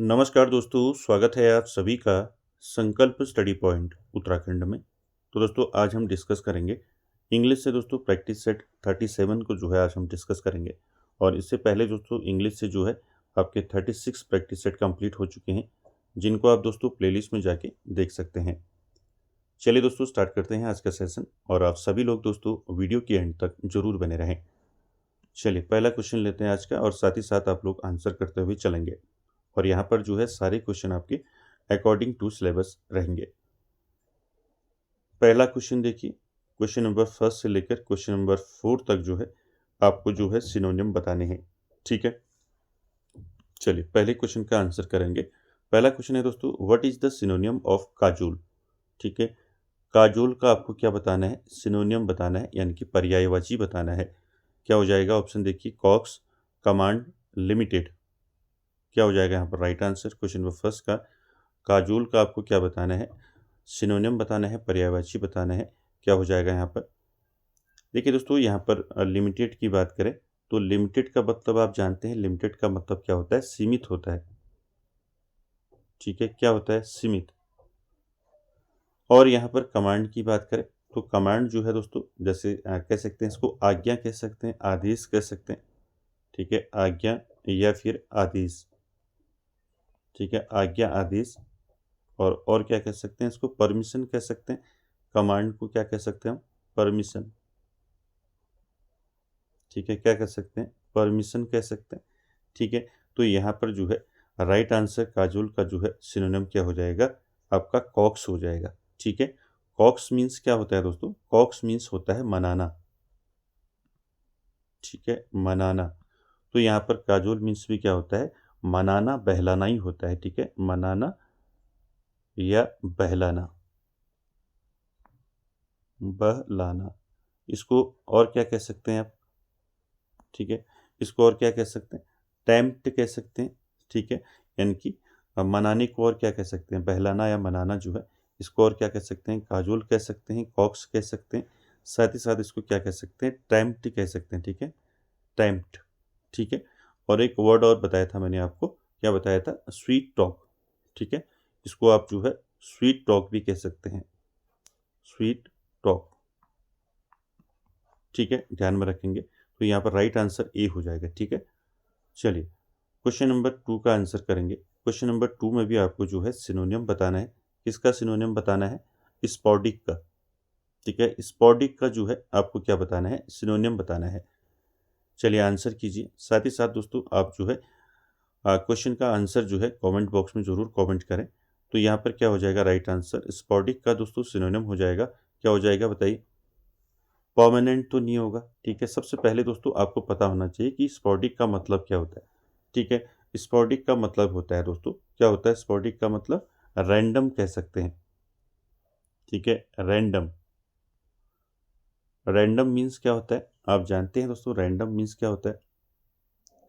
नमस्कार दोस्तों, स्वागत है आप सभी का संकल्प स्टडी पॉइंट उत्तराखंड में। तो दोस्तों आज हम डिस्कस करेंगे इंग्लिश से दोस्तों प्रैक्टिस सेट 37 को जो है आज हम डिस्कस करेंगे। और इससे पहले दोस्तों इंग्लिश से जो है आपके 36 प्रैक्टिस सेट कंप्लीट हो चुके हैं, जिनको आप दोस्तों प्लेलिस्ट में जाके देख सकते हैं। चलिए दोस्तों स्टार्ट करते हैं आज का सेशन, और आप सभी लोग दोस्तों वीडियो के एंड तक जरूर बने रहें। चलिए पहला क्वेश्चन लेते हैं आज का, और साथ ही साथ आप लोग आंसर करते हुए चलेंगे। और यहाँ पर जो है सारे क्वेश्चन आपके अकॉर्डिंग टू सिलेबस रहेंगे। पहला क्वेश्चन देखिए, क्वेश्चन नंबर फर्स्ट से लेकर क्वेश्चन नंबर 4 तक जो है आपको जो है सिनोनियम बताने हैं। ठीक है, चलिए पहले क्वेश्चन का आंसर करेंगे। पहला क्वेश्चन है दोस्तों, what is the सिनोनियम of Kajol. ठीक है, काजोल का आपको क्या बताना है, सिनोनियम बताना है, यानी कि पर्यायवाची बताना है। क्या हो जाएगा, ऑप्शन देखिए, कॉक्स, कमांड, लिमिटेड। क्या हो जाएगा यहाँ पर right answer question number first का। काजोल का आपको क्या बताना है, सिनोनियम बताना है, पर्यायवाची बताना है। क्या हो जाएगा यहाँ पर, देखिए दोस्तों यहाँ पर लिमिटेड की बात करें तो लिमिटेड का मतलब आप जानते हैं, लिमिटेड का मतलब क्या होता है, सीमित होता है। ठीक है, क्या होता है, सीमित। और यहाँ पर कमांड की बात करें तो कमांड जो है दोस्तों, जैसे कह सकते हैं इसको आज्ञा कह सकते हैं, आदेश कह सकते हैं। ठीक है, आज्ञा या फिर आदेश। ठीक है, आज्ञा, आदेश। और क्या कह सकते हैं इसको, परमिशन कह सकते हैं। कमांड को क्या कह सकते हैं हम, परमिशन। ठीक है, क्या कह सकते हैं, परमिशन कह सकते हैं। ठीक है, तो यहाँ पर जो है राइट आंसर काजोल का जो है सिनोनिम क्या हो जाएगा, आपका कॉक्स हो जाएगा। ठीक है, कॉक्स मीन्स क्या होता है दोस्तों, कॉक्स मीन्स होता है मनाना। ठीक है, मनाना। तो यहाँ पर काजोल मीन्स भी क्या होता है, मनाना, बहलाना ही होता है। ठीक है, मनाना या बहलाना, बहलाना। इसको और क्या कह सकते हैं आप, ठीक है, इसको और क्या कह सकते हैं, टेम्प्ट कह सकते हैं। ठीक है, यानी कि मनाने को और क्या कह सकते हैं, बहलाना या मनाना जो है, इसको और क्या कह सकते हैं, काजोल कह सकते हैं, कॉक्स कह सकते हैं। साथ ही साथ इसको क्या कह सकते हैं, टेम्प्ट कह सकते हैं। ठीक है, टेम्प्ट। ठीक है, और एक वर्ड और बताया था मैंने आपको, क्या बताया था, स्वीट टॉक। ठीक है, इसको आप जो है स्वीट टॉक भी कह सकते हैं, स्वीट टॉक। ठीक है, ध्यान में रखेंगे। तो यहाँ पर राइट आंसर ए हो जाएगा। ठीक है, चलिए क्वेश्चन नंबर 2 का आंसर करेंगे। क्वेश्चन नंबर 2 में भी आपको जो है सिनोनियम बताना है। किसका सिनोनियम बताना है, स्पॉडिक का। ठीक है, स्पॉडिक का जो है आपको क्या बताना है, सिनोनियम बताना है। चलिए आंसर कीजिए। साथ ही साथ दोस्तों आप जो है क्वेश्चन का आंसर जो है कमेंट बॉक्स में ज़रूर कमेंट करें। तो यहाँ पर क्या हो जाएगा राइट आंसर, स्पॉडिक का दोस्तों सिनोनिम हो जाएगा, क्या हो जाएगा बताइए, परमानेंट तो नहीं होगा। ठीक है, सबसे पहले दोस्तों आपको पता होना चाहिए कि स्पॉडिक का मतलब क्या होता है। ठीक है, स्पॉडिक का मतलब होता है दोस्तों, क्या होता है स्पॉडिक का मतलब, रैंडम कह सकते हैं। ठीक है, रैंडम। रैंडम मीन्स क्या होता है, आप जानते हैं दोस्तों, रैंडम मीन्स क्या होता है,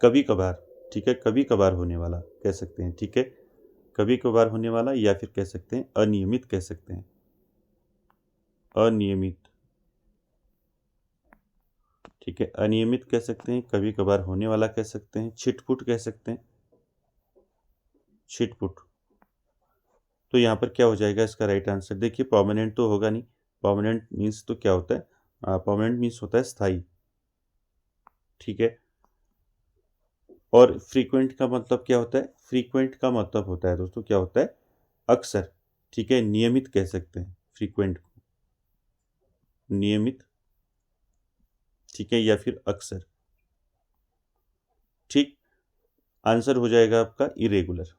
कभी कभार। ठीक है, कभी कभार होने वाला कह सकते हैं। ठीक है, कभी कभार होने वाला, या फिर कह सकते हैं अनियमित कह सकते हैं, अनियमित। ठीक है, अनियमित कह सकते हैं, कभी कभार होने वाला कह सकते हैं, छिटपुट कह सकते हैं, छिटपुट। तो यहाँ पर क्या हो जाएगा इसका राइट आंसर, देखिए परमानेंट तो होगा नहीं। परमानेंट मीन्स तो क्या होता है, परमानेंट मीन्स होता है स्थायी। ठीक है, और फ्रीक्वेंट का मतलब क्या होता है, फ्रीक्वेंट का मतलब होता है दोस्तों, क्या होता है, अक्सर। ठीक है, नियमित कह सकते हैं फ्रीक्वेंट को, नियमित। ठीक है, या फिर अक्सर। ठीक, आंसर हो जाएगा आपका इरेगुलर।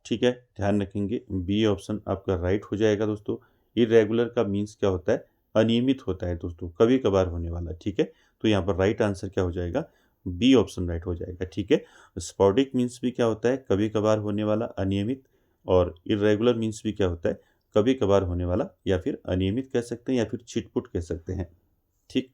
ठीक है, ध्यान रखेंगे बी ऑप्शन आपका राइट हो जाएगा दोस्तों। इरेगुलर का मीन्स क्या होता है, अनियमित होता है दोस्तों, कभी कभार होने वाला। ठीक है, तो यहाँ पर राइट आंसर क्या हो जाएगा, बी ऑप्शन राइट हो जाएगा। ठीक है, स्पॉडिक मीन्स भी क्या होता है, कभी कभार होने वाला, अनियमित। और इरेगुलर मीन्स भी क्या होता है, कभी कभार होने वाला, या फिर अनियमित कह सकते हैं, या फिर छिटपुट कह सकते हैं। ठीक,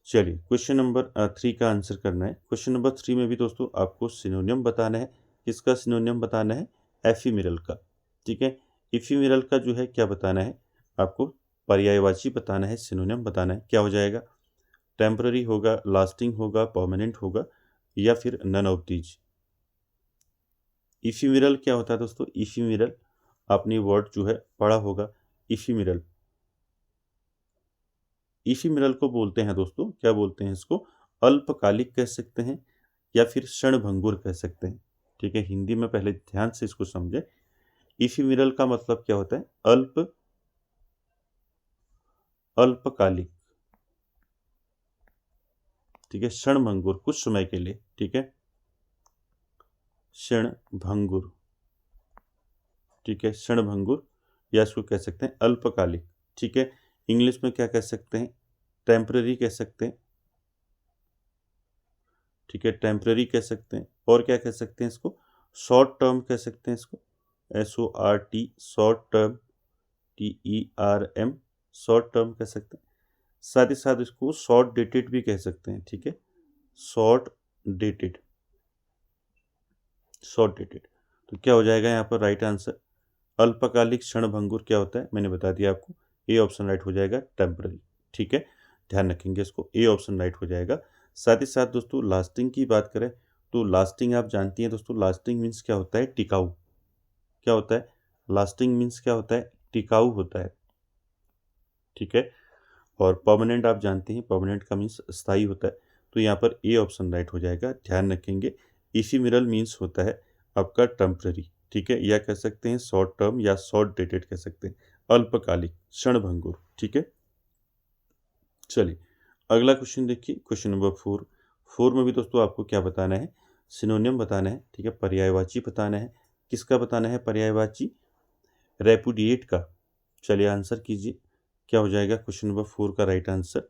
चलिए क्वेश्चन नंबर 3 का आंसर करना है। क्वेश्चन नंबर 3 में भी दोस्तों आपको सिनोनियम बताना है। किसका सिनोनियम बताना है, एफीमेरल का। ठीक है, इफीमेरल का जो है क्या बताना है आपको, पर्यायवाची बताना है, सिनोनियम बताना है। क्या हो जाएगा, टेम्पररी होगा, लास्टिंग होगा, परमानेंट होगा, या फिर नन ऑफ दीज। इफीमेरल क्या होता है दोस्तों? इफीमेरल आपने वर्ड जो है पढ़ा होगा, इफीमेरल। इफीमेरल को बोलते हैं दोस्तों, क्या बोलते हैं इसको? अल्पकालिक कह सकते हैं या फिर क्षणभंगुर कह सकते हैं। ठीक है, हिंदी में पहले ध्यान से इसको समझे। इफीमेरल का मतलब क्या होता है? अल्पकालिक। ठीक है, क्षणभंगुर, कुछ समय के लिए। ठीक है, क्षणभंगुर। ठीक है, क्षणभंगुर या इसको कह सकते हैं अल्पकालिक। ठीक है, इंग्लिश में क्या कह सकते हैं? टेम्पररी कह सकते हैं। ठीक है, टेम्पररी कह सकते हैं। और क्या कह सकते हैं इसको? शॉर्ट टर्म कह सकते हैं इसको, SORT, short term, TERM, short term कह सकते हैं। साथ ही साथ इसको शॉर्ट डेटेड भी कह सकते हैं। ठीक है, शॉर्ट डेटेड, शॉर्ट डेटेड। तो क्या हो जाएगा यहाँ पर राइट आंसर? अल्पकालिक क्षणभंगुर क्या होता है, मैंने बता दिया आपको। ए ऑप्शन राइट हो जाएगा, टेम्पररी। ठीक है, ध्यान रखेंगे इसको, ए ऑप्शन राइट हो जाएगा। साथ ही साथ दोस्तों लास्टिंग की बात करें तो लास्टिंग आप जानती हैं दोस्तों, लास्टिंग मीन्स क्या होता है? टिकाऊ। क्या होता है? लास्टिंग मीन्स क्या होता है? टिकाऊ होता है। ठीक है, और परमानेंट आप जानते हैं, परमानेंट का मीन्स स्थायी होता है। तो यहाँ पर ए ऑप्शन राइट हो जाएगा, ध्यान रखेंगे। इफीमेरल मीन्स होता है आपका टेम्पररी। ठीक है, या कह सकते हैं शॉर्ट टर्म या शॉर्ट डेटेड कह सकते हैं, अल्पकालिक, क्षणभंगुर। ठीक है, चलिए अगला क्वेश्चन देखिए, क्वेश्चन नंबर 4। 4 में भी दोस्तों आपको क्या बताना है? सिनोनियम बताना है। ठीक है, पर्यायवाची बताना है। किसका बताना है पर्यायवाची? रेपुडिएट का। चलिए आंसर कीजिए, क्या हो जाएगा क्वेश्चन नंबर 4 का राइट आंसर?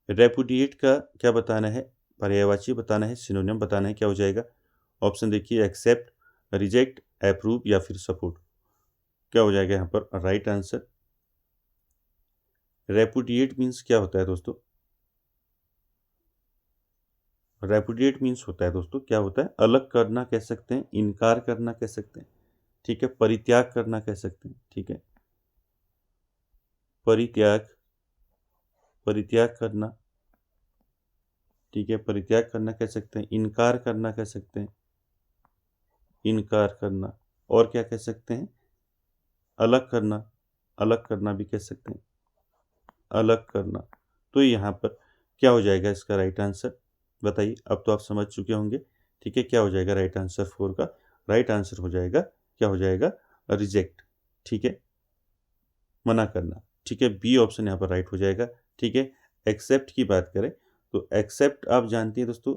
रेपुडिएट का क्या बताना है? पर्यायवाची बताना है, सिनोनियम बताना है, क्या हो जाएगा? ऑप्शन देखिए, एक्सेप्ट, रिजेक्ट, अप्रूव या फिर सपोर्ट। क्या हो जाएगा यहाँ पर राइट आंसर? रेपुडिएट मीन्स क्या होता है दोस्तों? रेपुडिएट मीन्स होता है दोस्तों, क्या होता है? अलग करना कह सकते हैं, इनकार करना कह सकते हैं। ठीक है, परित्याग करना कह सकते हैं। ठीक है, परित्याग, परित्याग करना। ठीक है, परित्याग करना कह सकते हैं, इनकार करना कह सकते हैं, इनकार करना। और क्या कह सकते हैं? अलग करना, अलग करना भी कह सकते हैं, अलग करना। तो यहाँ पर क्या हो जाएगा इसका राइट आंसर? बताइए, अब तो आप समझ चुके होंगे। ठीक है, क्या हो जाएगा राइट आंसर 4 का? राइट आंसर हो जाएगा, क्या हो जाएगा? रिजेक्ट। ठीक है, मना करना। ठीक है, बी ऑप्शन यहाँ पर राइट हो जाएगा। ठीक है, एक्सेप्ट की बात करें तो एक्सेप्ट आप जानती हैं दोस्तों,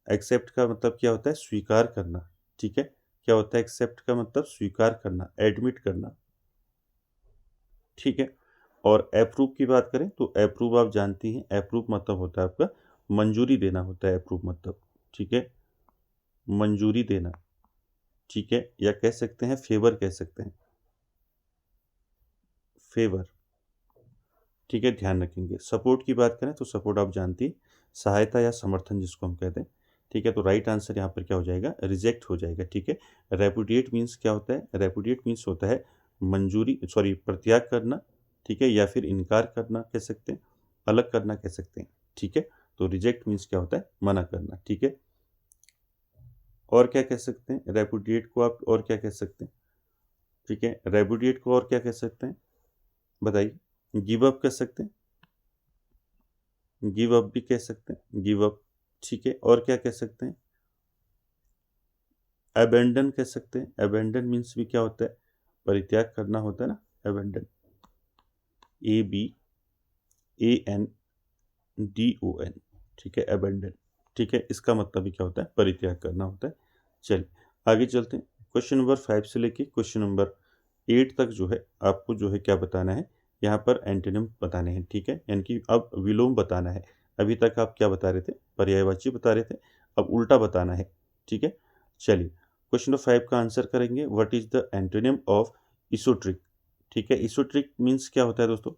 एक्सेप्ट का मतलब क्या होता है? स्वीकार करना। ठीक है, क्या होता है एक्सेप्ट का मतलब? स्वीकार करना, एडमिट करना। ठीक है, और अप्रूव की बात करें तो अप्रूव आप जानती हैं, अप्रूव मतलब होता है आपका मंजूरी देना होता है, अप्रूव मतलब। ठीक है, मंजूरी देना। ठीक है, या कह सकते हैं फेवर कह सकते हैं, फेवर। ठीक है, ध्यान रखेंगे। सपोर्ट की बात करें तो सपोर्ट आप जानती हैं, सहायता या समर्थन जिसको हम कहते हैं। ठीक है, तो राइट आंसर यहाँ पर क्या हो जाएगा? रिजेक्ट हो जाएगा। ठीक है, रेपुडिएट मीन्स क्या होता है? रेपुडिएट मीन्स होता है मंजूरी, सॉरी, परित्याग करना। ठीक है, या फिर इनकार करना कह सकते हैं, अलग करना कह सकते हैं। ठीक है, तो रिजेक्ट मीन्स क्या होता है? मना करना। ठीक है, और क्या कह सकते हैं रेपुडिएट को आप? और क्या कह सकते हैं? ठीक है, रेपुडिएट को और क्या कह सकते हैं बताइए? गिव अप कह सकते हैं, गिव अप भी कह सकते हैं, गिव अप। ठीक है, और क्या कह सकते हैं? अबेंडन कह सकते हैं, अबेंडन मीन्स भी क्या होता है? परित्याग करना होता है ना, अबेंडन, ABANDON। ठीक है, अबेंडन। ठीक है, इसका मतलब भी क्या होता है? परित्याग करना होता है। चलिए आगे चलते हैं। क्वेश्चन नंबर 5 से लेके क्वेश्चन नंबर 8 तक जो है आपको जो है क्या बताना है? यहाँ पर एंटोनिम बताने हैं। ठीक है, यानी कि अब विलोम बताना है। अभी तक आप क्या बता रहे थे? पर्यायवाची बता रहे थे, अब उल्टा बताना है। ठीक है, चलिए क्वेश्चन नंबर 5 का आंसर करेंगे। What is the antonym of इsoteric? ठीक है, इsoteric मीन्स क्या होता है दोस्तों?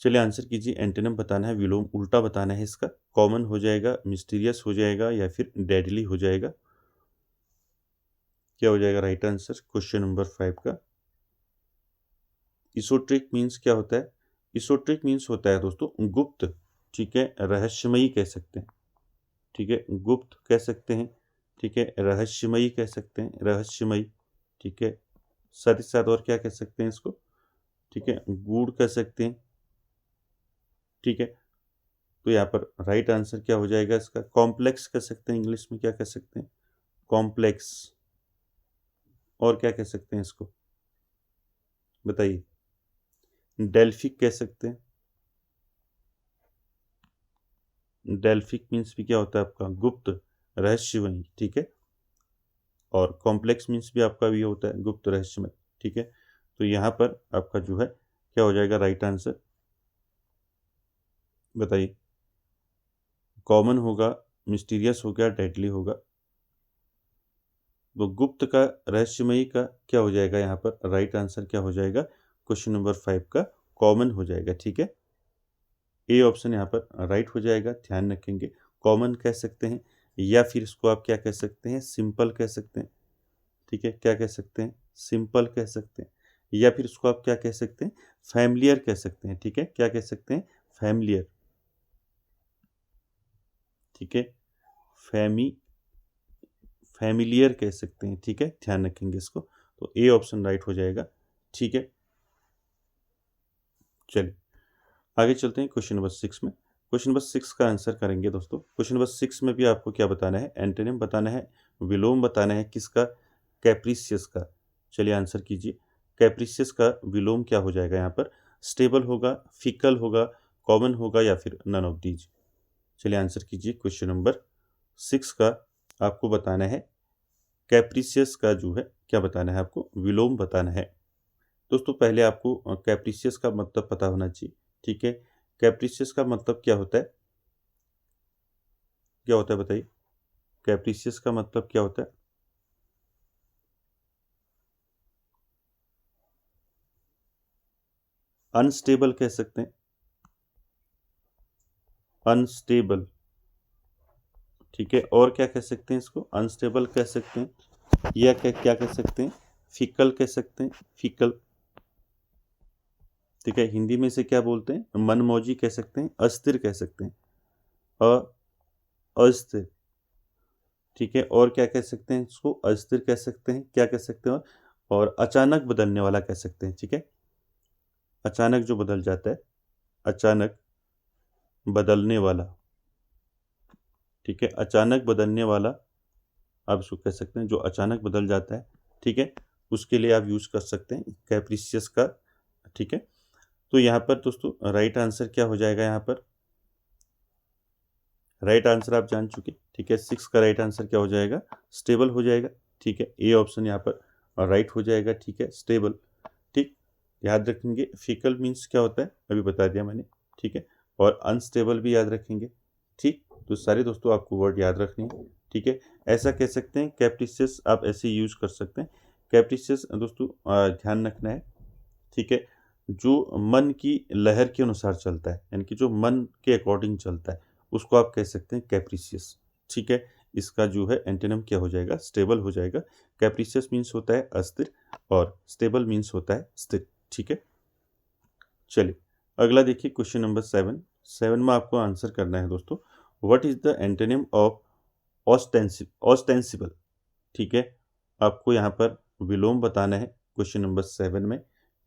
चलिए आंसर कीजिए, एंटोनिम बताना है, विलोम उल्टा बताना है इसका। कॉमन हो जाएगा, मिस्टीरियस हो जाएगा या फिर डेडली हो जाएगा? क्या हो जाएगा राइट आंसर क्वेश्चन नंबर 5 का? इsoteric मीन्स क्या होता है? इsoteric मीन्स होता है दोस्तों गुप्त। ठीक है, रहस्यमयी कह सकते हैं। ठीक है, गुप्त कह सकते हैं ठीक है, रहस्यमयी कह सकते हैं, रहस्यमयी, ठीक है। साथ ही साथ और क्या कह सकते हैं इसको, ठीक है, गूढ़ कह सकते हैं, ठीक है। तो यहाँ पर राइट आंसर क्या हो जाएगा इसका, कॉम्प्लेक्स कह सकते हैं, इंग्लिश में क्या कह सकते हैं, कॉम्प्लेक्स। और क्या कह सकते हैं इसको बताइए, डेल्फिक कह सकते हैं, डेल्फिक मीन्स भी क्या होता है आपका, गुप्त, रहस्यमयी, ठीक है। और कॉम्प्लेक्स मीन्स भी आपका भी होता है गुप्त, रहस्यमय, ठीक है। तो यहाँ पर आपका जो है क्या हो जाएगा राइट आंसर बताइए, कॉमन होगा, मिस्टीरियस हो गया, डेडली होगा। तो गुप्त का, रहस्यमयी का क्या हो जाएगा यहाँ पर राइट आंसर क्या हो जाएगा, क्वेश्चन नंबर 5 का कॉमन हो जाएगा, ठीक है। ए ऑप्शन यहाँ पर राइट हो जाएगा, ध्यान रखेंगे। कॉमन कह सकते हैं, या फिर इसको आप क्या कह सकते हैं, सिंपल कह सकते हैं, ठीक है। क्या कह सकते हैं, सिंपल कह सकते हैं, या फिर इसको आप क्या कह सकते हैं, फैमिलियर कह सकते हैं, ठीक है। क्या कह सकते हैं, फैमिलियर, ठीक है। फैमी फैमिलियर कह सकते हैं, ठीक है, ध्यान रखेंगे इसको। तो ए ऑप्शन राइट हो जाएगा, ठीक है। चलिए आगे चलते हैं क्वेश्चन नंबर 6 में। क्वेश्चन नंबर 6 का आंसर करेंगे दोस्तों। क्वेश्चन नंबर 6 में भी आपको क्या बताना है, एंटोनिम बताना है, विलोम बताना है, किसका, कैप्रिसियस का। चलिए आंसर कीजिए। कैप्रिसियस का विलोम क्या हो जाएगा यहाँ पर, स्टेबल होगा, फिकल होगा, कॉमन होगा, या फिर नन ऑफ दीज। चलिए आंसर कीजिए। क्वेश्चन नंबर 6 का आपको बताना है, कैप्रिसियस का जो है क्या बताना है आपको, विलोम बताना है। दोस्तों पहले आपको कैप्रिसियस का मतलब पता होना चाहिए, ठीक है। कैप्रिसियस का मतलब क्या होता है, क्या होता है बताइए, कैप्रिसियस का मतलब क्या होता है, अनस्टेबल कह सकते हैं, अनस्टेबल, ठीक है। और क्या कह सकते हैं इसको, अनस्टेबल कह सकते हैं, या क्या क्या कह सकते हैं, फिकल कह सकते हैं, फिकल, ठीक है। हिंदी में से क्या बोलते हैं, मनमौजी कह सकते हैं, अस्थिर कह सकते हैं, अस्थिर, ठीक है। और क्या कह सकते हैं इसको, अस्थिर कह सकते हैं, क्या कह सकते हैं, और अचानक बदलने वाला कह सकते हैं, ठीक है। अचानक जो बदल जाता है, अचानक बदलने वाला, ठीक है। अचानक बदलने वाला आप इसको कह सकते हैं, जो अचानक बदल जाता है, ठीक है, उसके लिए आप यूज़ कर सकते हैं कैप्रिसियस का, ठीक है। तो यहाँ पर दोस्तों राइट आंसर क्या हो जाएगा, यहाँ पर राइट आंसर आप जान चुके, ठीक है। 6 का राइट आंसर क्या हो जाएगा, स्टेबल हो जाएगा, ठीक है। ए ऑप्शन यहाँ पर राइट हो जाएगा, ठीक है, स्टेबल, ठीक। याद रखेंगे फिकल मीन्स क्या होता है, अभी बता दिया मैंने, ठीक है। और अनस्टेबल भी याद रखेंगे, ठीक। तो सारे दोस्तों आपको वर्ड याद रखने हैं, ठीक है। ऐसा कह सकते हैं कैप्रिसियस, आप ऐसे यूज कर सकते हैं। कैप्रिसियस दोस्तों ध्यान रखना है, ठीक है, जो मन की लहर के अनुसार चलता है, यानी कि जो मन के अकॉर्डिंग चलता है, उसको आप कह सकते हैं कैप्रिसियस, ठीक है। इसका जो है एंटोनिम क्या हो जाएगा, स्टेबल हो जाएगा। कैप्रिसियस मीन्स होता है अस्थिर, और स्टेबल मीन्स होता है स्थिर, ठीक है। चलिए अगला देखिए, क्वेश्चन नंबर 7 में आपको आंसर करना है दोस्तों, what is the antonym of ostensible, ठीक है। आपको यहाँ पर विलोम बताना है, क्वेश्चन नंबर 7 में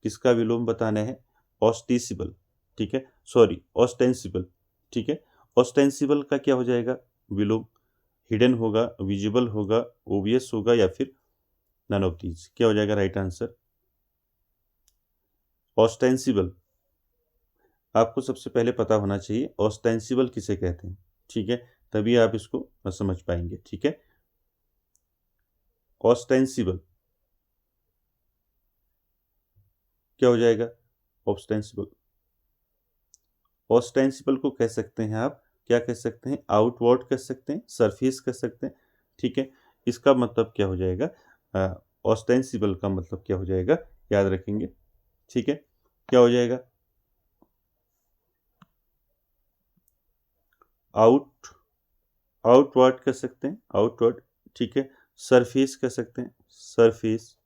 किसका विलोम बताना है, ऑस्टिसिबल, ठीक है, सॉरी ऑस्टेंसिबल, ठीक है। ऑस्टेंसिबल का क्या हो जाएगा विलोम, हिडन होगा, विजिबल होगा, ओबियस होगा, या फिर नन ऑफ दीज। क्या हो जाएगा राइट आंसर, ऑस्टेंसिबल। आपको सबसे पहले पता होना चाहिए ऑस्टेंसिबल किसे कहते हैं, ठीक है, तभी आप इसको समझ पाएंगे, ठीक है। ऑस्टेंसिबल क्या हो जाएगा, ऑस्टेंसिबल, ऑस्टेंसिबल को कह सकते हैं आप, क्या कह सकते हैं, आउटवर्ड कह सकते हैं, सरफेस कह सकते हैं, ठीक है। इसका मतलब क्या हो जाएगा, ऑस्टेंसिबल का मतलब क्या हो जाएगा, याद रखेंगे, ठीक है। क्या हो जाएगा, आउट आउटवर्ड कह सकते हैं, आउटवर्ड, ठीक है। सरफेस कह सकते हैं, सरफेस,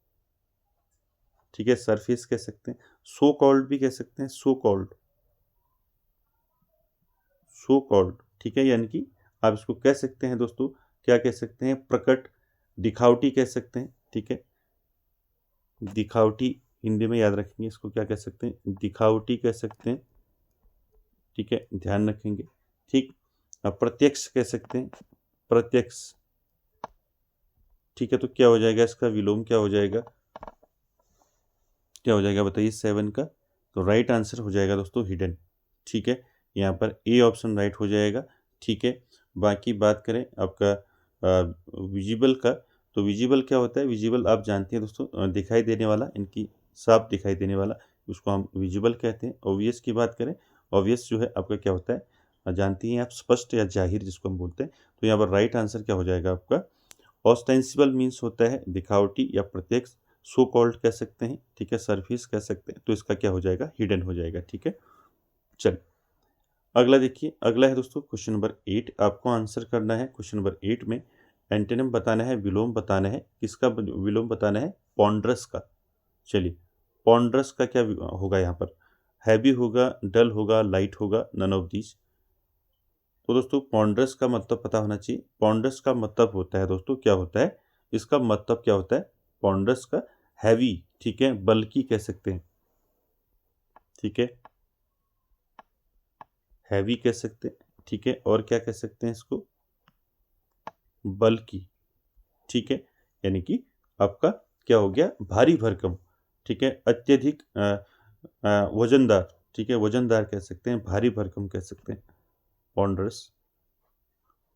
ठीक है, सरफेस कह सकते हैं। सो कॉल्ड भी कह सकते हैं, सो कॉल्ड, सो कॉल्ड, ठीक है। यानी कि आप इसको कह सकते हैं दोस्तों क्या कह सकते हैं, प्रकट, दिखावटी कह सकते हैं, ठीक है, दिखावटी हिंदी में याद रखेंगे इसको, क्या कह सकते हैं, दिखावटी कह सकते हैं, ठीक है, ध्यान रखेंगे, ठीक। अब प्रत्यक्ष कह सकते हैं, प्रत्यक्ष, ठीक है। तो क्या हो जाएगा, इसका विलोम क्या हो जाएगा, क्या हो जाएगा बताइए 7 का। तो राइट आंसर हो जाएगा दोस्तों हिडन, ठीक है। यहाँ पर ए ऑप्शन राइट हो जाएगा, ठीक है। बाकी बात करें आपका विजिबल का, तो विजिबल क्या होता है, विजिबल आप जानते हैं दोस्तों, दिखाई देने वाला, इनकी साफ दिखाई देने वाला, उसको हम विजिबल कहते हैं। ऑब्वियस की बात करें, ऑब्वियस जो है आपका क्या होता है, जानती हैं आप, स्पष्ट या जाहिर जिसको हम बोलते हैं। तो यहाँ पर राइट आंसर क्या हो जाएगा आपका, ऑस्टेंसिबल मीन्स होता है दिखावटी या प्रत्यक्ष, सो कॉल्ड कह सकते हैं, ठीक है, सरफेस कह सकते हैं। तो इसका क्या हो जाएगा, हिडन हो जाएगा, ठीक है। चलिए अगला देखिए, अगला है दोस्तों क्वेश्चन नंबर 8। आपको आंसर करना है क्वेश्चन नंबर 8 में, एंटोनिम बताना है, विलोम बताना है, किसका विलोम बताना है, पॉन्डरस का। चलिए पॉन्डरस का क्या होगा यहाँ पर, हैवी होगा, डल होगा, लाइट होगा, नन ऑफ दीज। तो दोस्तों पॉन्डरस का मतलब पता होना चाहिए। पॉन्डरस का मतलब होता है दोस्तों, क्या होता है, इसका मतलब क्या होता है पॉन्डरस का, हैवी, ठीक है, बल्कि कह सकते हैं, ठीक है, हैवी कह सकते हैं, ठीक है, और क्या कह सकते हैं इसको, बल्कि, ठीक है, यानी कि आपका क्या हो गया, भारी भरकम, ठीक है, अत्यधिक वजनदार, ठीक है, वजनदार कह सकते हैं, भारी भरकम कह सकते हैं, पॉन्डरस,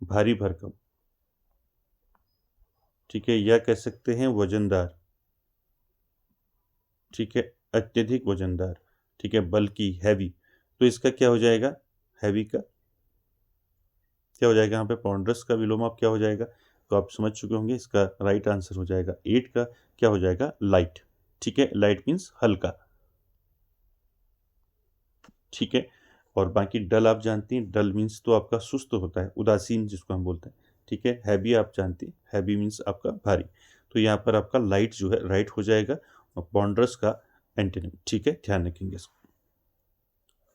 भारी भरकम, ठीक है, या कह सकते हैं वजनदार, ठीक है, अत्यधिक वजनदार, ठीक है, बल्कि, हैवी। तो इसका क्या हो जाएगा, हैवी का क्या हो जाएगा, यहाँ पे पॉन्डरस का विलोम आप क्या हो जाएगा, तो आप समझ चुके होंगे, इसका राइट आंसर हो जाएगा 8 का क्या हो जाएगा, लाइट, ठीक है, लाइट मीन्स हल्का, ठीक है। और बाकी डल आप जानती हैं, डल मीन्स तो आपका सुस्त होता है, उदासीन जिसको हम बोलते हैं, ठीक है। हैवी आप जानती हैं, हैवी मीन्स आपका भारी। तो यहाँ पर आपका लाइट जो है राइट हो जाएगा, और पॉन्डरस का एंटोनिम, ठीक है, ध्यान रखेंगे इसको।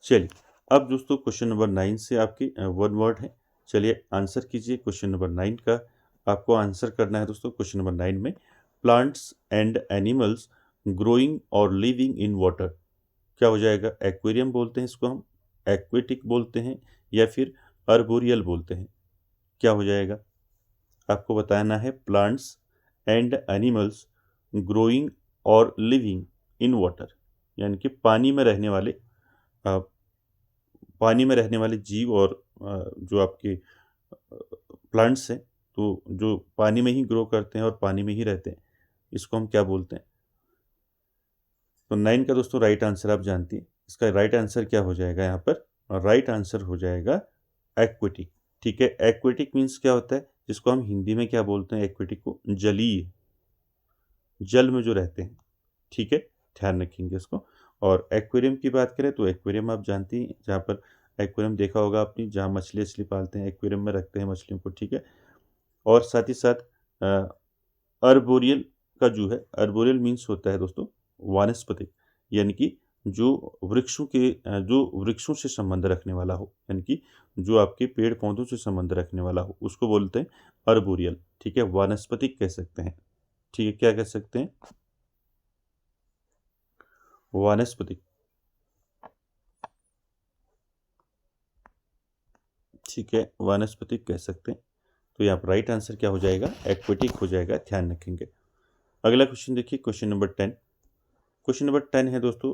चलिए अब दोस्तों क्वेश्चन नंबर 9 से आपकी 1 वर्ड है। चलिए आंसर कीजिए क्वेश्चन नंबर 9 का। आपको आंसर करना है दोस्तों क्वेश्चन नंबर 9 में, प्लांट्स एंड एनिमल्स ग्रोइंग और लिविंग इन वाटर। क्या हो जाएगा, एक्वेरियम बोलते हैं इसको हम, एक्वेटिक बोलते हैं, या फिर अर्बोरियल बोलते हैं। क्या हो जाएगा, आपको बताना है, प्लांट्स एंड एनिमल्स ग्रोइंग और लिविंग इन वाटर, यानी कि पानी में रहने वाले, पानी में रहने वाले जीव और जो आपके प्लांट्स हैं, तो जो पानी में ही ग्रो करते हैं और पानी में ही रहते हैं, इसको हम क्या बोलते हैं। तो 9 का दोस्तों राइट आंसर आप जानती हैं, इसका राइट आंसर क्या हो जाएगा यहाँ पर, राइट आंसर हो जाएगा एक्वेटिक, ठीक है। एक्वेटिक मीन्स क्या होता है, जिसको हम हिंदी में क्या बोलते हैं, एक्वेटिक को, जलीय, जल में जो रहते हैं, ठीक है, ध्यान रखेंगे इसको। और एक्वेरियम की बात करें तो एक्वेरियम आप जानती हैं, जहाँ पर एक्वेरियम देखा होगा आपने, जहाँ मछली असली पालते हैं, एक्वेरियम में रखते हैं मछलियों को, ठीक है। और साथ ही साथ अर्बोरियल का जो है, अर्बोरियल मीन्स होता है दोस्तों वानस्पतिक, यानी कि जो वृक्षों के जो वृक्षों से संबंध रखने वाला हो, यानी कि जो आपके पेड़ पौधों से संबंध रखने वाला हो, उसको बोलते हैं अर्बोरियल, ठीक है, वानस्पतिक कह सकते हैं, ठीक है, क्या कह सकते हैं, वानस्पतिक, ठीक है, वानस्पतिक कह सकते हैं। तो यहाँ पर राइट आंसर क्या हो जाएगा, एक्वेटिक हो जाएगा, ध्यान रखेंगे। अगला क्वेश्चन देखिए, क्वेश्चन नंबर 10। क्वेश्चन नंबर 10 है दोस्तों,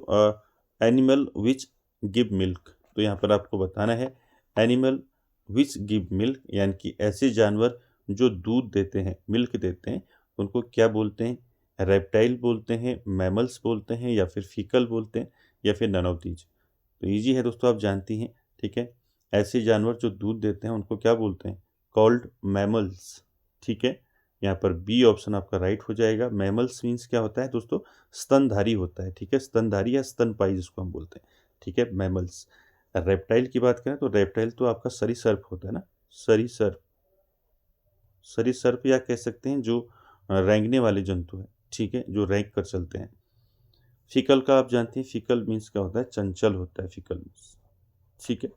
एनिमल विच गिव मिल्क। तो यहाँ पर आपको बताना है, एनिमल विच गिव मिल्क, यानी कि ऐसे जानवर जो दूध देते हैं, मिल्क देते हैं, उनको क्या बोलते हैं, रेप्टाइल बोलते हैं, मैमल्स बोलते हैं, या फिर फीकल बोलते हैं, या फिर नन ऑफ दीज। तो ईजी है दोस्तों, आप जानती हैं, ठीक है। ऐसे जानवर जो दूध देते हैं उनको क्या बोलते हैं, कॉल्ड मैमल्स, ठीक है। यहाँ पर बी ऑप्शन आपका राइट हो जाएगा। मैमल्स मीन्स क्या होता है दोस्तों, स्तनधारी होता है, ठीक है, स्तनधारी या स्तनपाई जिसको हम बोलते हैं, ठीक है, मैमल्स। रेप्टाइल की बात करें तो रेप्टाइल तो आपका सरीसृप होता है ना, सरीसृप, सरीसृप या कह सकते हैं जो रेंगने वाले जंतु हैं, ठीक है, जो रेंग कर चलते हैं। फिकल का आप जानते हैं, फिकल मीन्स क्या होता है, चंचल होता है फिकल मीन्स, ठीक है।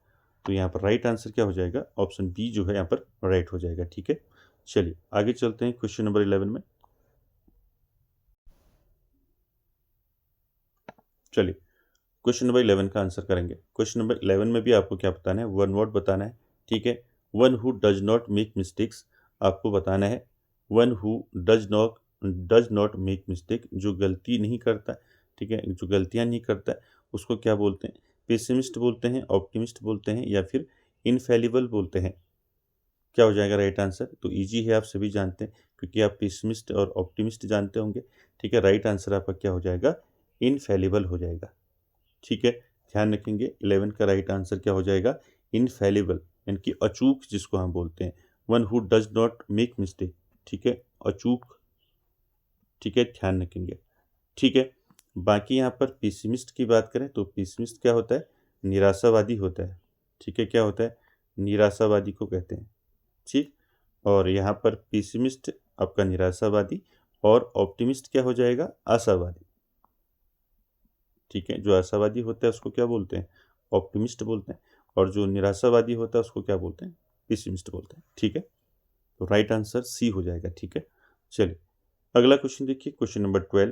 तो यहाँ पर राइट आंसर क्या हो जाएगा, ऑप्शन बी जो है यहाँ पर राइट हो जाएगा, ठीक है। चलिए आगे चलते हैं क्वेश्चन नंबर 11 में। चलिए क्वेश्चन नंबर 11 का आंसर करेंगे। क्वेश्चन नंबर 11 में भी आपको क्या बताना है, वन वर्ड बताना है। ठीक है, one who does not make mistakes आपको बताना है। One who does not make mistake, जो गलती नहीं करता, ठीक है, जो गलतियां नहीं करता उसको क्या बोलते हैं? पेसिमिस्ट बोलते हैं, ऑप्टिमिस्ट बोलते हैं, या फिर इनफेलिबल बोलते हैं। क्या हो जाएगा राइट आंसर? तो इजी है, आप सभी जानते हैं क्योंकि आप पेसिमिस्ट और ऑप्टिमिस्ट जानते होंगे। ठीक है, राइट आंसर आपका क्या हो जाएगा? इनफेलिबल हो जाएगा। ठीक है, ध्यान रखेंगे 11 का राइट आंसर क्या हो जाएगा? इनफेलिबल, यानी कि अचूक जिसको हम बोलते हैं। One who does not make mistake, ठीक है, अचूक। ठीक है, ध्यान रखेंगे। ठीक है, बाकी यहाँ पर पेसिमिस्ट की बात करें तो पेसिमिस्ट क्या होता है? निराशावादी होता है। ठीक है, क्या होता है? निराशावादी को कहते हैं। ठीक, और यहाँ पर पेसिमिस्ट आपका निराशावादी, और ऑप्टिमिस्ट क्या हो जाएगा? आशावादी। ठीक है, जो आशावादी होता है उसको क्या बोलते हैं? ऑप्टिमिस्ट बोलते हैं, और जो निराशावादी होता है उसको क्या बोलते हैं? पेसिमिस्ट बोलते हैं। ठीक है, तो राइट आंसर सी हो जाएगा। ठीक है, चलिए अगला क्वेश्चन देखिए, क्वेश्चन नंबर 12।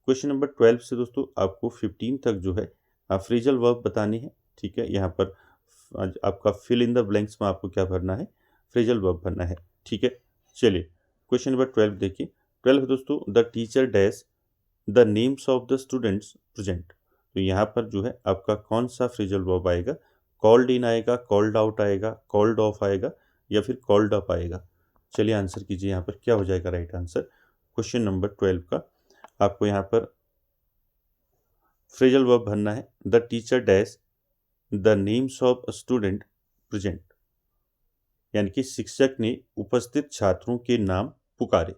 क्वेश्चन नंबर 12 से दोस्तों आपको 15 तक जो है फ्रेजल वर्ब बतानी है। ठीक है, यहाँ पर आपका फिल इन द ब्लैंक्स में आपको क्या भरना है? फ्रेजल वर्ब भरना है। ठीक है, चलिए क्वेश्चन नंबर 12 देखिए। 12 दोस्तों, the teacher dash the names of the students present. तो यहाँ पर जो है आपका कौन सा फ्रेजल वर्ब आएगा? कॉल्ड इन आएगा, कॉल्ड आउट आएगा, कॉल्ड ऑफ आएगा, या फिर कॉल्ड अप आएगा? चलिए आंसर कीजिए, यहाँ पर क्या हो जाएगा राइट आंसर? क्वेश्चन नंबर 12 का आपको यहाँ पर फ्रेजल वर्ब भरना है। The teacher dash the names of student present, यानी कि शिक्षक ने उपस्थित छात्रों के नाम पुकारे।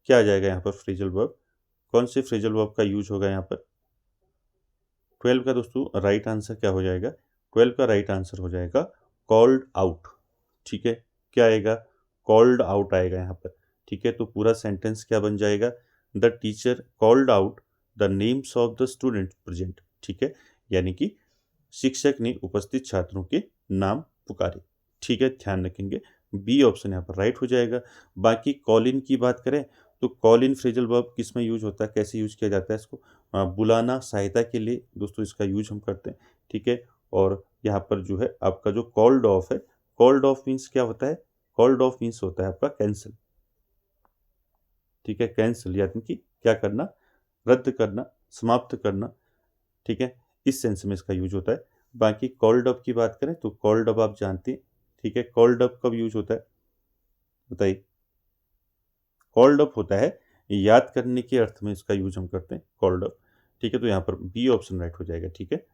क्या आ जाएगा यहाँ पर फ्रेजल वर्ब? कौन से फ्रेजल वर्ब का यूज होगा यहाँ पर? 12 का दोस्तों राइट आंसर क्या हो जाएगा? 12 का राइट आंसर हो जाएगा कॉल्ड आउट। ठीक है, क्या आएगा? कॉल्ड आउट आएगा यहाँ पर। ठीक है, तो पूरा सेंटेंस क्या बन जाएगा? The teacher called out the names of the student present. ठीक है, यानी कि शिक्षक ने उपस्थित छात्रों के नाम पुकारे। ठीक है, ध्यान रखेंगे बी ऑप्शन यहाँ पर राइट हो जाएगा। बाकी कॉल इन की बात करें तो कॉल इन फ्रेजल वर्ब किस में यूज होता है, कैसे यूज किया जाता है इसको? बुलाना, सहायता के लिए दोस्तों इसका यूज हम करते हैं। ठीक है, और यहाँ पर जो है आपका जो कॉल्ड ऑफ है, कॉल्ड ऑफ मीन्स क्या होता है? कॉल्ड ऑफ मीन्स होता है आपका कैंसिल। ठीक है, कैंसिल यानी कि क्या करना? रद्द करना, समाप्त करना। ठीक है, इस सेंस में इसका यूज होता है। बाकी कॉल्ड अप की बात करें तो कॉल्ड अप आप जानते हैं। ठीक है, कॉल्ड अप कब यूज होता है बताइए? कॉल्ड अप होता है याद करने के अर्थ में इसका यूज हम करते हैं, कॉल्ड अप। ठीक है, तो यहाँ पर बी ऑप्शन राइट हो जाएगा। ठीक है,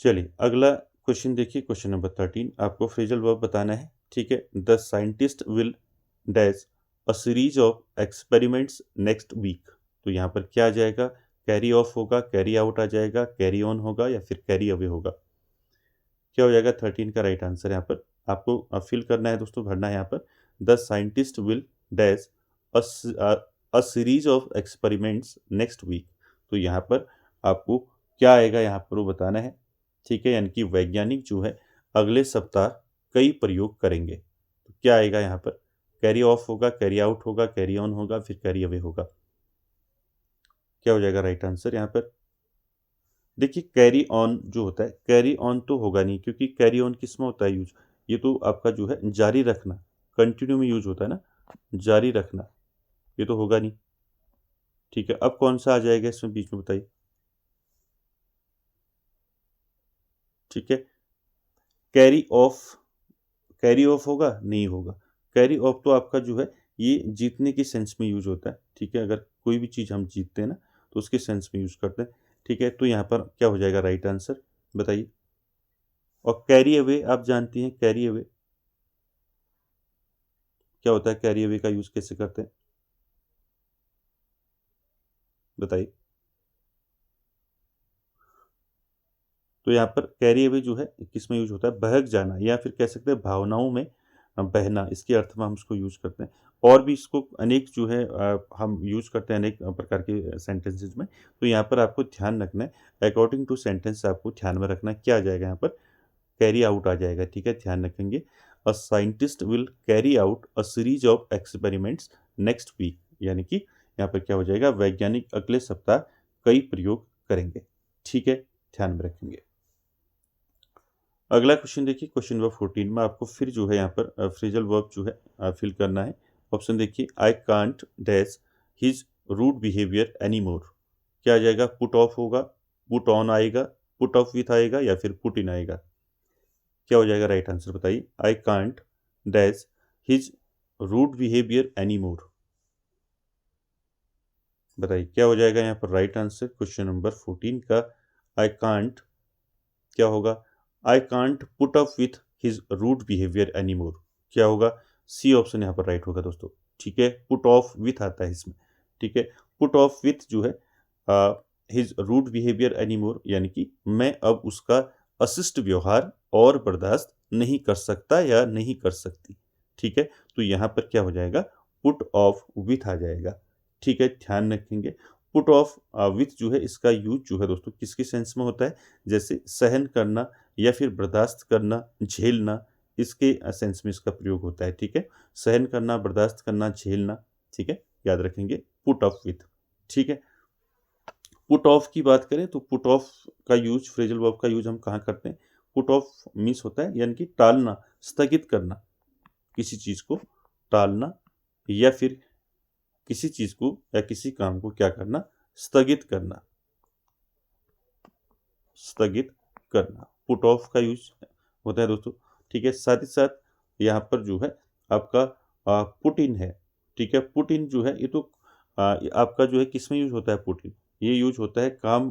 चलिए अगला क्वेश्चन देखिए, क्वेश्चन नंबर 13। आपको फ्रेजल वर्ब बताना है। ठीक है, the scientist will dash a series of experiments next week. तो यहाँ पर क्या आ जाएगा? कैरी ऑफ होगा, कैरी आउट आ जाएगा, कैरी ऑन होगा, या फिर कैरी अवे होगा? क्या हो जाएगा 13 का राइट आंसर? यहाँ पर आपको फिल करना है दोस्तों, भरना है यहाँ पर the scientist will dash a series of experiments next week. तो यहाँ पर आपको क्या आएगा यहाँ पर वो बताना है। ठीक है, यानी कि वैज्ञानिक जो है अगले सप्ताह कई प्रयोग करेंगे। तो क्या आएगा यहाँ पर? कैरी ऑफ होगा, कैरी आउट होगा, कैरी ऑन होगा, फिर कैरी अवे होगा? क्या हो जाएगा राइट आंसर यहाँ पर? देखिए कैरी ऑन जो होता है, कैरी ऑन तो होगा नहीं, क्योंकि कैरी ऑन किस में होता है यूज? ये तो आपका जो है जारी रखना, कंटिन्यू में यूज होता है ना, जारी रखना, ये तो होगा नहीं। ठीक है, अब कौन सा आ जाएगा इसमें बीच में बताइए? ठीक है, कैरी ऑफ, कैरी ऑफ होगा? नहीं होगा। कैरी ऑफ तो आपका जो है ये जीतने के सेंस में यूज होता है। ठीक है, अगर कोई भी चीज़ हम जीतते हैं ना तो उसके सेंस में यूज करते हैं। ठीक है, तो यहाँ पर क्या हो जाएगा राइट आंसर बताइए? और कैरी अवे आप जानती हैं, कैरी अवे क्या होता है? कैरी अवे का यूज कैसे करते हैं बताइए? तो यहाँ पर कैरी अवे जो है किस में यूज होता है? बहक जाना, या फिर कह सकते हैं भावनाओं में बहना, इसके अर्थ में हम इसको यूज करते हैं। और भी इसको अनेक जो है हम यूज करते हैं अनेक प्रकार के सेंटेंसेज में। तो यहाँ पर आपको ध्यान रखना है, अकॉर्डिंग टू सेंटेंस आपको ध्यान में रखना है क्या आ जाएगा यहाँ पर? कैरी आउट आ जाएगा। ठीक है, ध्यान रखेंगे। A scientist will carry out a series of experiments next week, यानी कि यहाँ पर क्या हो जाएगा, वैज्ञानिक अगले सप्ताह कई प्रयोग करेंगे। ठीक है, ध्यान में रखेंगे। अगला क्वेश्चन देखिए, क्वेश्चन नंबर 14 में आपको फिर जो है यहाँ पर फ्रेजल वर्ब जो है फिल करना है। ऑप्शन देखिए, I can't dash his rude behaviour any more. क्या आ जाएगा, पुट ऑफ होगा, पुट ऑन आएगा, पुट ऑफ विथ आएगा या फिर पुट इन आएगा। क्या हो जाएगा राइट आंसर बताइए। I can't dash his rude behaviour any more, बताइए क्या हो जाएगा यहाँ पर राइट आंसर क्वेश्चन नंबर 14 का। आई कांट क्या होगा, I can't put up with his rude behaviour any more. क्या होगा, सी ऑप्शन यहाँ पर राइट होगा दोस्तों। ठीक है, पुट ऑफ विथ आता है इसमें। ठीक है, पुट ऑफ विथ जो है his rude behaviour any more, यानी कि मैं अब उसका अशिष्ट व्यवहार और बर्दाश्त नहीं कर सकता या नहीं कर सकती। ठीक है, तो यहाँ पर क्या हो जाएगा, पुट ऑफ विथ आ जाएगा। ठीक है, ध्यान रखेंगे। पुट ऑफ विथ जो है इसका यूज जो है दोस्तों किसके सेंस में होता है, जैसे सहन करना या फिर बर्दाश्त करना, झेलना, इसके सेंस में इसका प्रयोग होता है। ठीक है, सहन करना, बर्दाश्त करना, झेलना। ठीक है, याद रखेंगे पुट ऑफ विथ। ठीक है, पुट ऑफ की बात करें तो पुट ऑफ का यूज, फ्रेजल वर्ब का यूज हम कहाँ करते हैं, पुट ऑफ मीन्स होता है यानी कि टालना, स्थगित करना, किसी चीज को टालना या फिर किसी चीज को या किसी काम को क्या करना, स्थगित करना, स्थगित करना, पुट ऑफ का यूज होता है दोस्तों। ठीक है, साथ ही साथ यहाँ पर जो है आपका पुट इन है। ठीक है, पुट इन जो है ये तो आपका जो है किस में यूज होता है पुट इन, ये यूज होता है काम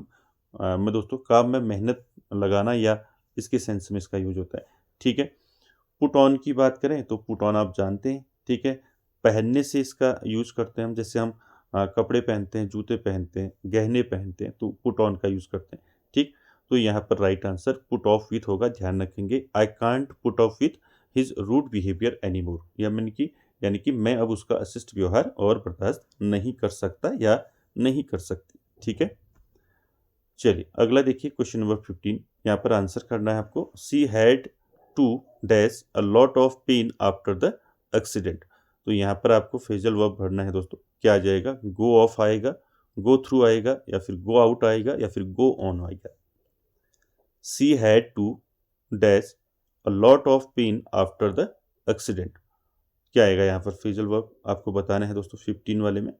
में दोस्तों, काम में मेहनत लगाना या इसके सेंस में इसका यूज होता है। ठीक है, पुट ऑन की बात करें तो पुट ऑन आप जानते हैं। ठीक है, पहनने से इसका यूज करते हैं हम, जैसे हम कपड़े पहनते हैं, जूते पहनते हैं, गहने पहनते हैं तो पुट ऑन का यूज करते हैं। ठीक, तो यहाँ पर right answer put off with होगा, ध्यान रखेंगे। I can't put off with his rude behaviour any more, यानी कि मैं अब उसका अशिष्ट व्यवहार और बर्दाश्त नहीं कर सकता या नहीं कर सकती। ठीक है, चलिए अगला देखिए क्वेश्चन नंबर 15। यहाँ पर आंसर करना है आपको। She had to dash a lot of pain after the accident. तो यहाँ पर आपको फ्रेजल वर्ब भरना है दोस्तों। क्या आ जाएगा, गो ऑफ आएगा, गो थ्रू आएगा या फिर गो आउट आएगा या फिर गो ऑन आएगा। She had to dash a lot of pain after the accident, क्या आएगा यहाँ पर फ्रेजल वर्ब आपको बताना है दोस्तों 15 वाले में।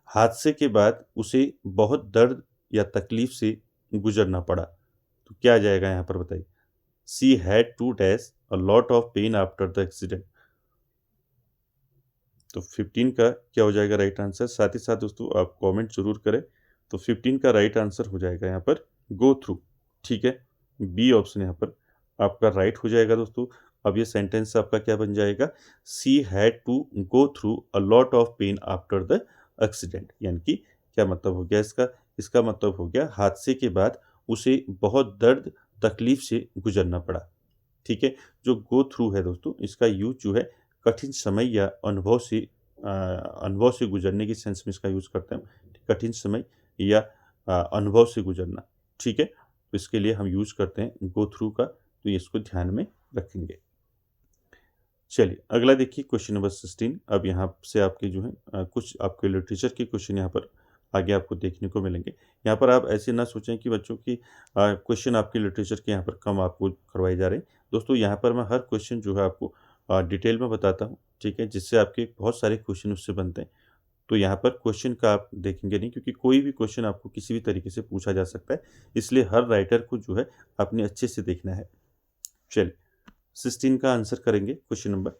हादसे के बाद उसे बहुत दर्द या तकलीफ से गुजरना पड़ा, तो क्या आ जाएगा यहाँ पर बताइए। She had to dash a lot of pain after the accident, तो 15 का क्या हो जाएगा राइट आंसर। साथ ही साथ दोस्तों आप कमेंट जरूर करें। तो 15 का राइट आंसर हो जाएगा यहाँ पर गो थ्रू। ठीक है, बी ऑप्शन यहाँ पर आपका राइट हो जाएगा दोस्तों। अब ये सेंटेंस आपका क्या बन जाएगा, she had to go through a lot of pain after the accident, यानी कि क्या मतलब हो गया इसका, इसका मतलब हो गया हादसे के बाद उसे बहुत दर्द तकलीफ से गुजरना पड़ा। ठीक है, जो गो थ्रू है दोस्तों इसका यूज जो है कठिन समय या अनुभव से गुजरने की सेंस में इसका यूज करते हैं। कठिन समय या अनुभव से गुजरना। ठीक है, तो इसके लिए हम यूज करते हैं गो थ्रू का, तो इसको ध्यान में रखेंगे। चलिए अगला देखिए क्वेश्चन नंबर 16। अब यहाँ से आपके जो है कुछ आपके लिटरेचर के क्वेश्चन यहाँ पर आगे आपको देखने को मिलेंगे। यहाँ पर आप ऐसे ना सोचें कि बच्चों की क्वेश्चन आपके लिटरेचर के यहाँ पर कम आपको करवाए जा रहे हैं। दोस्तों यहाँ पर मैं हर क्वेश्चन जो है आपको डिटेल में बताता हूँ। ठीक है, जिससे आपके बहुत सारे क्वेश्चन उससे बनते हैं। तो यहाँ पर क्वेश्चन का आप देखेंगे नहीं, क्योंकि कोई भी क्वेश्चन आपको किसी भी तरीके से पूछा जा सकता है, इसलिए हर राइटर को जो है आपने अच्छे से देखना है। चलिए 16 का आंसर करेंगे। क्वेश्चन नंबर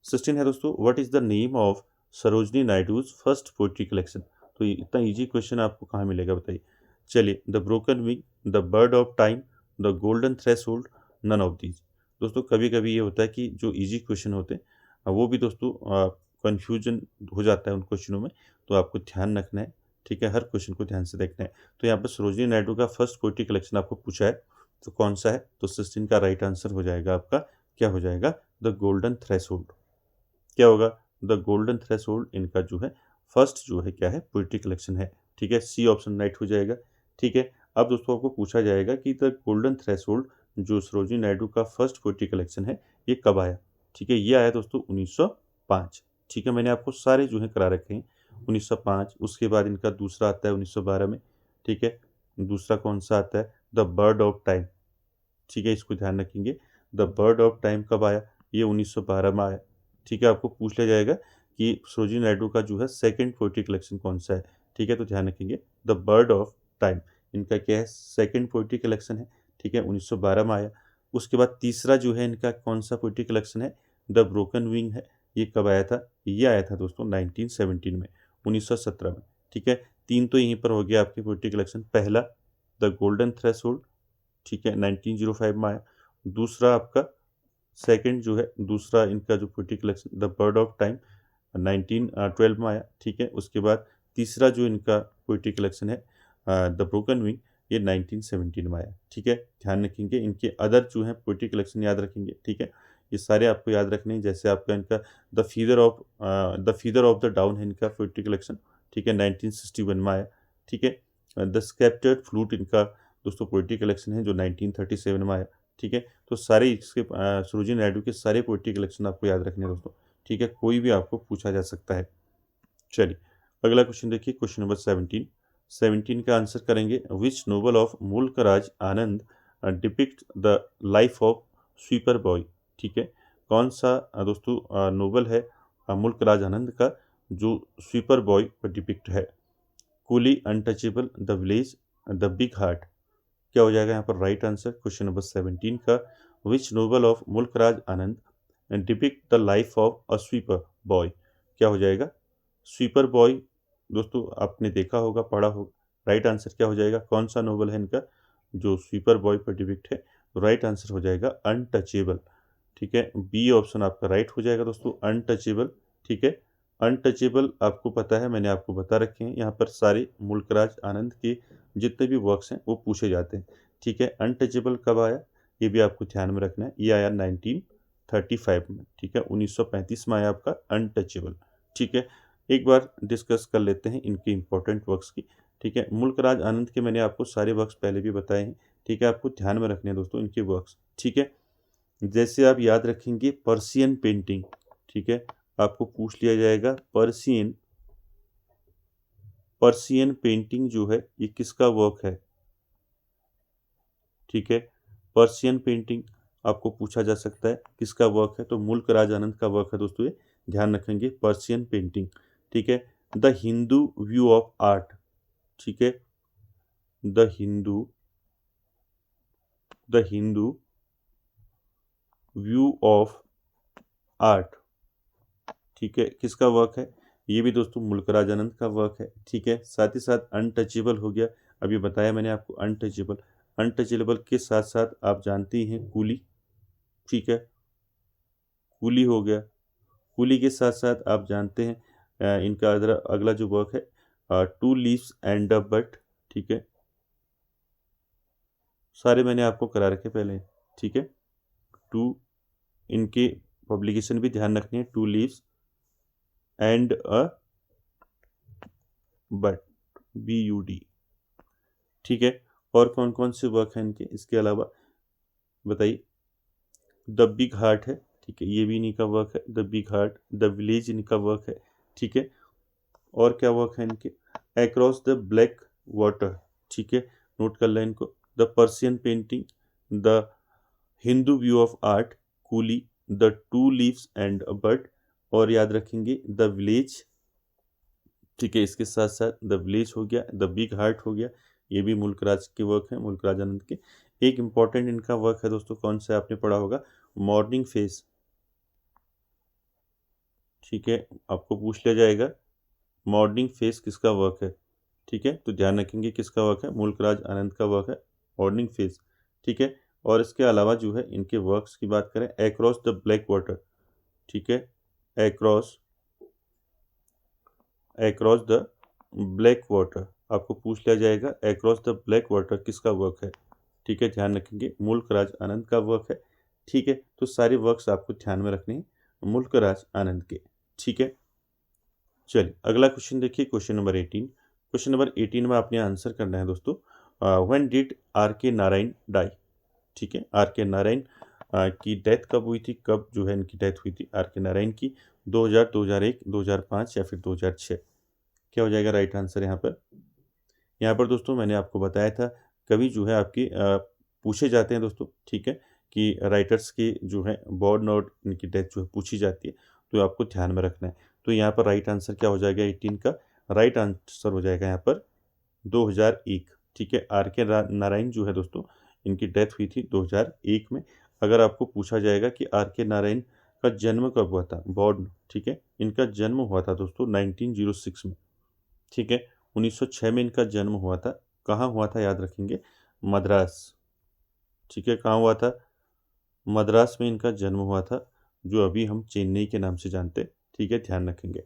16 है दोस्तों, what is the name of Sarojini Naidu's first poetry collection. तो इतना इजी क्वेश्चन आपको कहाँ मिलेगा बताइए। चलिए, the broken wing, the bird of time, the golden threshold, none of these. दोस्तों कभी कभी ये होता है कि जो इजी क्वेश्चन होते हैं वो भी दोस्तों कन्फ्यूजन हो जाता है उन क्वेश्चनों में, तो आपको ध्यान रखना है। ठीक है, हर क्वेश्चन को ध्यान से देखना है। तो यहाँ पर सरोजनी नायडू का फर्स्ट पोइट्री कलेक्शन आपको पूछा है, तो कौन सा है, तो 16 का राइट आंसर हो जाएगा आपका, क्या हो जाएगा, द गोल्डन थ्रेशोल्ड। क्या होगा, द गोल्डन थ्रेशोल्ड इनका जो है फर्स्ट जो है क्या है, पोइट्री कलेक्शन है। ठीक है, सी ऑप्शन राइट हो जाएगा। ठीक है, अब दोस्तों आपको पूछा जाएगा कि द गोल्डन थ्रेशोल्ड जो सरोजिनी नायडू का फर्स्ट पोइट्री कलेक्शन है ये कब आया। ठीक है, ये आया दोस्तों 1905। ठीक है, मैंने आपको सारे जो है करा रखे हैं 1905। उसके बाद इनका दूसरा आता है 1912 में। ठीक है, दूसरा कौन सा आता है, द बर्ड ऑफ टाइम। ठीक है, इसको ध्यान रखेंगे, द बर्ड ऑफ टाइम कब आया, ये 1912 में आया। ठीक है, आपको पूछ लिया जाएगा कि सरोजिनी नायडू का जो है सेकंड पोइट्री कलेक्शन कौन सा है। ठीक है, तो ध्यान रखेंगे द बर्ड ऑफ टाइम इनका क्या है, सेकंड पोइट्री कलेक्शन है। ठीक है, 1912 में आया। उसके बाद तीसरा जो है इनका कौन सा पोइट्री कलेक्शन है, द ब्रोकन विंग है। ये कब आया था, ये आया था दोस्तों 1917 में, 1917 में। ठीक है, तीन तो यहीं पर हो गया आपके पोइट्री कलेक्शन। पहला द गोल्डन थ्रेशोल्ड, ठीक है, 1905 में आया। दूसरा आपका सेकंड जो है, दूसरा इनका जो poetry collection the bird of time 1912 में आया। ठीक है, उसके बाद तीसरा जो इनका पोइट्री कलेक्शन है द ब्रोकन विंग, ये 1917 में आया। ठीक है, ध्यान रखेंगे इनके अदर जो है पोइट्री कलेक्शन याद रखेंगे। ठीक है, ये सारे आपको याद रखने हैं। जैसे आपका इनका the feather of the down है इनका पोइट्री कलेक्शन। ठीक है, 1961 में आया। ठीक है, द स्केप्टर्ड फ्लूट इनका दोस्तों पोइट्री कलेक्शन है जो 1937 में आया। ठीक है, तो सारे इसके सरोजिनी नायडू के सारे पोइट्री कलेक्शन आपको याद रखने हैं दोस्तों। ठीक है, कोई भी आपको पूछा जा सकता है। चलिए अगला क्वेश्चन देखिए, क्वेश्चन नंबर 17 का आंसर करेंगे, विच novel of Mulk Raj Anand depict the life of sweeper boy. ठीक है, कौन सा दोस्तों नोवेल है मुल्क राज आनंद का जो स्वीपर बॉय पर डिपिक्ट है। Coolie, untouchable, the village, the big heart. क्या हो जाएगा यहाँ पर राइट आंसर क्वेश्चन नंबर 17 का, विच novel of Mulk Raj Anand depict the life of a sweeper boy. क्या हो जाएगा, स्वीपर बॉय दोस्तों आपने देखा होगा, पढ़ा होगा। राइट आंसर क्या हो जाएगा, कौन सा नोवेल है इनका जो स्वीपर बॉय पर डिपिक्ट है। राइट आंसर हो जाएगा अनटचेबल। ठीक है, बी ऑप्शन आपका राइट हो जाएगा दोस्तों, अनटचेबल। ठीक है, अनटचेबल आपको पता है, मैंने आपको बता रखे हैं, यहाँ पर सारे मुल्कराज आनंद के जितने भी वर्क्स हैं वो पूछे जाते हैं। ठीक है, अनटचेबल कब आया ये भी आपको ध्यान में रखना है, ये आया 1935 में। ठीक है, 1935 में आया आपका अनटचेबल। ठीक है, एक बार डिस्कस कर लेते हैं इनके इंपॉर्टेंट वर्क्स की। ठीक है, मुल्कराज आनंद के मैंने आपको सारे वर्क्स पहले भी बताए हैं। ठीक है, आपको ध्यान में रखने हैं दोस्तों इनके वर्क्स। ठीक है, जैसे आप याद रखेंगे पर्सियन पेंटिंग। ठीक है, आपको पूछ लिया जाएगा पर्सियन पेंटिंग जो है ये किसका वर्क है। ठीक है, पर्सियन पेंटिंग आपको पूछा जा सकता है किसका वर्क है, तो मुल्क राज आनंद का वर्क है दोस्तों ये, ध्यान रखेंगे पर्सियन पेंटिंग। ठीक है, the Hindu view of art. ठीक है, the Hindu view of art. ठीक है, किसका वर्क है, ये भी दोस्तों मुल्क राज आनंद का वर्क है। ठीक है, साथ ही साथ अनटचेबल हो गया, अभी बताया मैंने आपको अनटचेबल। अनटचेबल के साथ साथ आप जानते ही हैं कूली। ठीक है, कूली हो गया। कूली के साथ साथ आप जानते हैं इनका अगला जो वर्क है two leaves and a bud. ठीक है, सारे मैंने आपको करा रखे पहले। ठीक है, टू इनके पब्लिकेशन भी ध्यान रखनी है, two leaves and a bud, BUD। ठीक है, और कौन कौन से वर्क हैं इनके इसके अलावा बताइए। द बिग हार्ट है। ठीक है, ये भी इन्हीं का वर्क है, the big heart. The village इनका वर्क है। ठीक है, और क्या वर्क है इनके, अक्रॉस द ब्लैक वाटर। ठीक है, नोट कर लें इनको, the Persian painting, the Hindu view of art, coolie, the two leaves and a bird, और याद रखेंगे द विलेज। ठीक है, इसके साथ साथ द विलेज हो गया, द बिग हार्ट हो गया, ये भी मुल्क राज के वर्क हैं, मुल्क राज आनंद के। एक इंपॉर्टेंट इनका वर्क है दोस्तों, कौन सा आपने पढ़ा होगा, मॉर्निंग फेस। ठीक है, आपको पूछ लिया जाएगा मॉर्निंग फेस किसका वर्क है। ठीक है, तो ध्यान रखेंगे किसका वर्क है, मुल्क राज आनंद का वर्क है मॉर्निंग फेस। ठीक है, और इसके अलावा जो है इनके वर्क्स की बात करें, अक्रॉस द ब्लैक वाटर। ठीक है, अक्रॉस द ब्लैक वाटर आपको पूछ लिया जाएगा, अक्रॉस द ब्लैक वाटर किसका वर्क है। ठीक है, ध्यान रखेंगे मुल्क राज आनंद का वर्क है। ठीक है, तो सारे वर्क्स आपको ध्यान में रखने हैं मुल्क राज आनंद के। ठीक है, चलिए अगला क्वेश्चन देखिए, क्वेश्चन नंबर 18। क्वेश्चन नंबर 18 में आपने आंसर करना है दोस्तों, when did RK Narayan die. ठीक है। आर के नारायण की डेथ कब हुई थी, कब जो है इनकी डेथ हुई थी आर के नारायण की? 2000, 2001, 2005 या फिर 2006? क्या हो जाएगा राइट आंसर यहाँ पर? यहाँ पर दोस्तों मैंने आपको बताया था, कभी जो है आपकी पूछे जाते हैं दोस्तों, ठीक है, कि राइटर्स की जो है बॉर्न और इनकी डेथ जो है पूछी जाती है, तो आपको ध्यान में रखना है। तो यहाँ पर राइट आंसर क्या हो जाएगा 18 का? राइट आंसर हो जाएगा यहाँ पर 2001, ठीक है। आर के नारायण जो है दोस्तों, इनकी डेथ हुई थी 2001 में। अगर आपको पूछा जाएगा कि आर के नारायण का जन्म कब हुआ था, बॉर्न, ठीक है, इनका जन्म हुआ था दोस्तों 1906 में, ठीक है। 1906 में इनका जन्म हुआ था। कहाँ हुआ था याद रखेंगे? मद्रास, ठीक है। कहाँ हुआ था? मद्रास में इनका जन्म हुआ था, जो अभी हम चेन्नई के नाम से जानते हैं, ठीक है, ध्यान रखेंगे।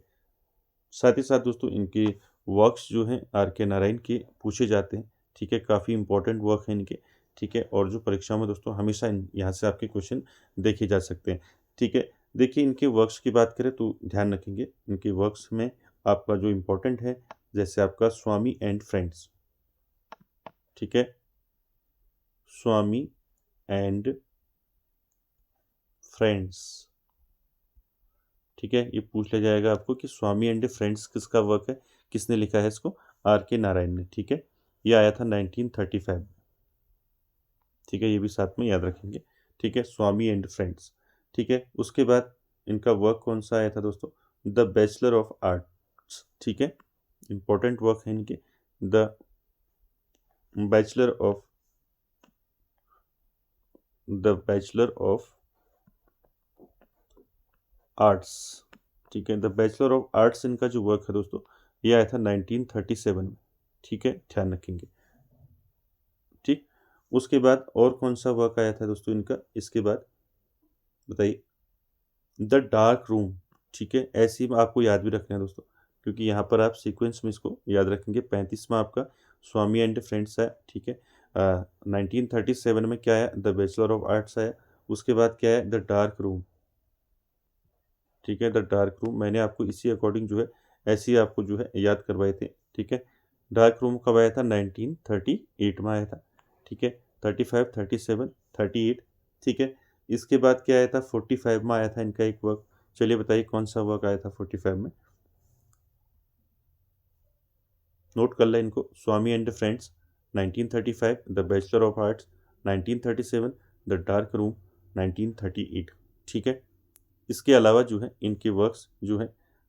साथ ही साथ दोस्तों इनके वर्क्स जो हैं आर के नारायण के पूछे जाते हैं, ठीक है, काफ़ी इंपॉर्टेंट वर्क हैं इनके, ठीक है। और जो परीक्षाओं में दोस्तों हमेशा यहाँ से आपके क्वेश्चन देखे जा सकते हैं, ठीक है। देखिए इनके वर्क्स की बात करें तो ध्यान रखेंगे इनके वर्क्स में आपका जो इम्पोर्टेंट है, जैसे आपका स्वामी एंड फ्रेंड्स, ठीक है, स्वामी एंड फ्रेंड्स, ठीक है। ये पूछ लिया जाएगा आपको कि स्वामी एंड फ्रेंड्स किसका वर्क है, किसने लिखा है इसको? आर के नारायण ने, ठीक है। ये आया था 1935, ठीक है, ये भी साथ में याद रखेंगे, ठीक है, स्वामी एंड फ्रेंड्स, ठीक है। उसके बाद इनका वर्क कौन सा आया था दोस्तों? द बैचलर ऑफ आर्ट्स, ठीक है, इंपॉर्टेंट वर्क है इनके, द बैचलर ऑफ आर्ट्स, ठीक है। द बैचलर ऑफ आर्ट्स इनका जो वर्क है दोस्तों, ये आया था 1937 में, ठीक है, ध्यान रखेंगे, ठीक। उसके बाद और कौन सा वर्क आया था दोस्तों इनका इसके बाद, बताइए? द डार्क रूम, ठीक है। ऐसे ही आपको याद भी रखना है दोस्तों, क्योंकि यहाँ पर आप सीक्वेंस में इसको याद रखेंगे। 35वां आपका स्वामी एंड फ्रेंड्स है, ठीक है। 1937 में क्या है? द बैचलर ऑफ आर्ट्स है। उसके बाद क्या है? द डार्क रूम, ठीक है, द डार्क रूम। मैंने आपको इसी अकॉर्डिंग जो है ऐसे ही आपको जो है याद करवाए थे, ठीक है। डार्क रूम कब आया था? 1938 में आया था, ठीक है। 35, 37, 38, ठीक है। इसके बाद क्या आया था? 45 में आया था इनका एक वर्क। चलिए बताइए कौन सा वर्क आया था 45 में? नोट कर लें इनको, Swami and friends 1935, the bachelor of arts 1937, the dark room 1938, ठीक है। इसके अलावा जो है इनके वर्क्स जो है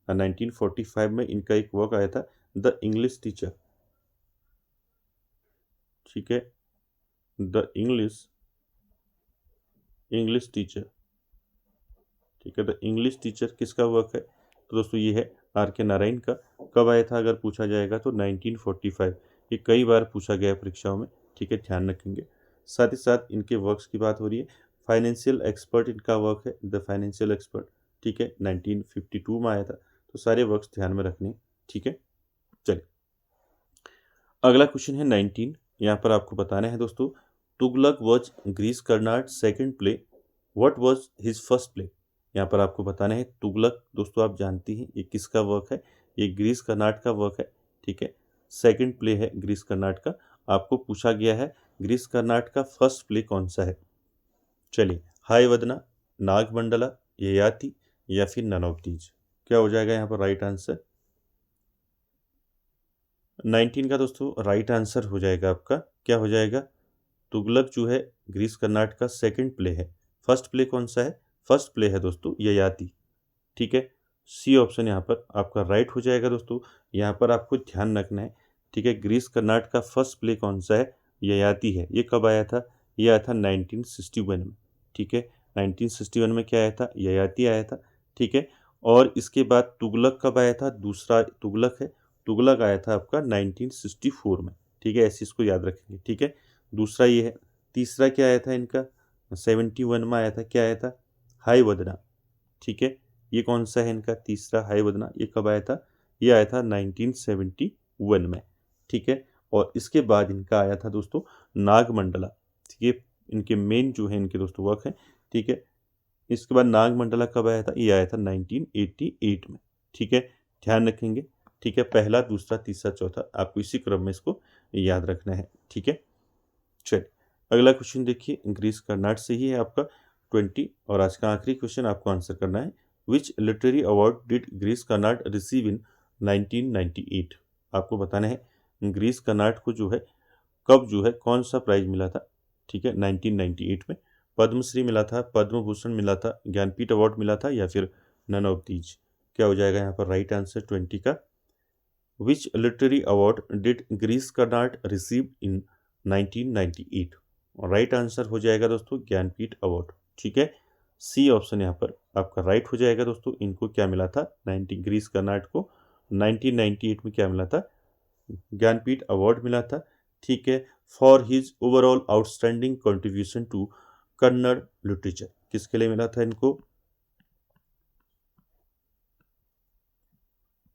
1945 में इनका एक वर्क आया था, द इंग्लिश टीचर, ठीक है, द इंग्लिश टीचर, ठीक है। द इंग्लिश टीचर किसका वर्क है? तो दोस्तों ये है आर के नारायण का। कब आया था अगर पूछा जाएगा तो 1945। ये कई बार पूछा गया है परीक्षाओं में, ठीक है, ध्यान रखेंगे। साथ ही साथ इनके वर्क्स की बात हो रही है। फाइनेंशियल एक्सपर्ट इनका वर्क है, द फाइनेंशियल एक्सपर्ट, ठीक है, 1952 में आया था। तो सारे वर्क्स ध्यान में रखने, ठीक है। चलिए अगला क्वेश्चन है 19। यहाँ पर आपको बताना है दोस्तों, Tughlaq was Girish Karnad second play, what was his first play? यहाँ पर आपको बताना है तुगलक दोस्तों आप जानती हैं ये किसका वर्क है? ये ग्रीस कर्नाड का वर्क है, ठीक है। सेकेंड प्ले है ग्रीस कर्नाड का। आपको पूछा गया है ग्रीस कर्नाड का फर्स्ट प्ले कौन सा है? चलिए, हाय वदना, नागमंडला, ययाति या फिर नन ऑफ दीज? क्या हो जाएगा यहाँ पर राइट आंसर? 19 का दोस्तों राइट आंसर हो जाएगा आपका, क्या हो जाएगा? तुगलक जो है ग्रीस कर्नाड का सेकंड प्ले है। फर्स्ट प्ले कौन सा है? फर्स्ट प्ले है दोस्तों ययाति, ठीक है। सी ऑप्शन यहाँ पर आपका राइट हो जाएगा दोस्तों। यहाँ पर आपको ध्यान रखना है, ठीक है। ग्रीस कर्नाड का फर्स्ट प्ले कौन सा है? ययाति है। ये कब आया था? ये आया था 1961 में, ठीक है। 1961 में क्या आया था? ययाति आया था, ठीक है। और इसके बाद तुगलक कब आया था? दूसरा तुगलक है, तुगलक आया था आपका 1964 में, ठीक है। ऐसे इसको याद रखेंगे, ठीक है। दूसरा ये है। तीसरा क्या आया था इनका? 71 में आया था, क्या आया था? हाय वदना, ठीक है। ये कौन सा है इनका तीसरा हाय वदना? ये कब आया था? ये आया था 1971 में, ठीक है। और इसके बाद इनका आया था दोस्तों नागमंडला, ठीक है। इनके मेन जो है इनके दोस्तों वर्क है, ठीक है। इसके बाद नागमंडला कब आया था? ये आया था 1988 में, ठीक है, ध्यान रखेंगे, ठीक है। पहला, दूसरा, तीसरा, चौथा आपको इसी क्रम में इसको याद रखना है, ठीक है। चलिए अगला क्वेश्चन देखिए, गिरीश कर्नाड से ही है आपका 20। और आज का आखिरी क्वेश्चन आपको आंसर करना है, विच literary award did Girish Karnad receive in 1998। आपको बताना है गिरीश कर्नाड को जो है कब जो है कौन सा प्राइज मिला था, ठीक है, 1998 में। पद्मश्री मिला था, पद्म भूषण मिला था, ज्ञानपीठ अवार्ड मिला था, या फिर नन ऑफ दीज। क्या हो जाएगा यहाँ पर राइट आंसर 20 का? विच literary award did Girish Karnad receive in 1998? Right answer हो जाएगा दोस्तों ज्ञानपीठ अवार्ड, ठीक है। सी ऑप्शन यहाँ पर आपका राइट हो जाएगा दोस्तों। इनको क्या मिला था, गिरीश कर्नाड को 1998 में क्या मिला था, ज्ञानपीठ अवार्ड मिला था, ठीक है, for his overall outstanding contribution to Kannada literature. किसके लिए मिला था इनको,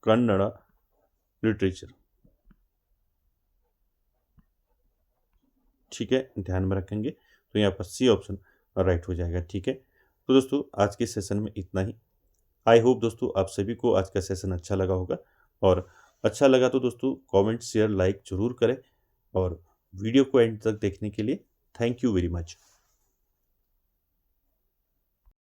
कन्नड़ लिटरेचर, ठीक है, ध्यान में रखेंगे। तो यहाँ पर सी ऑप्शन राइट हो जाएगा, ठीक है। तो दोस्तों आज के सेशन में इतना ही। आई होप दोस्तों आप सभी को आज का सेशन अच्छा लगा होगा, और अच्छा लगा तो दोस्तों कमेंट शेयर लाइक जरूर करें, और वीडियो को एंड तक देखने के लिए थैंक यू वेरी मच।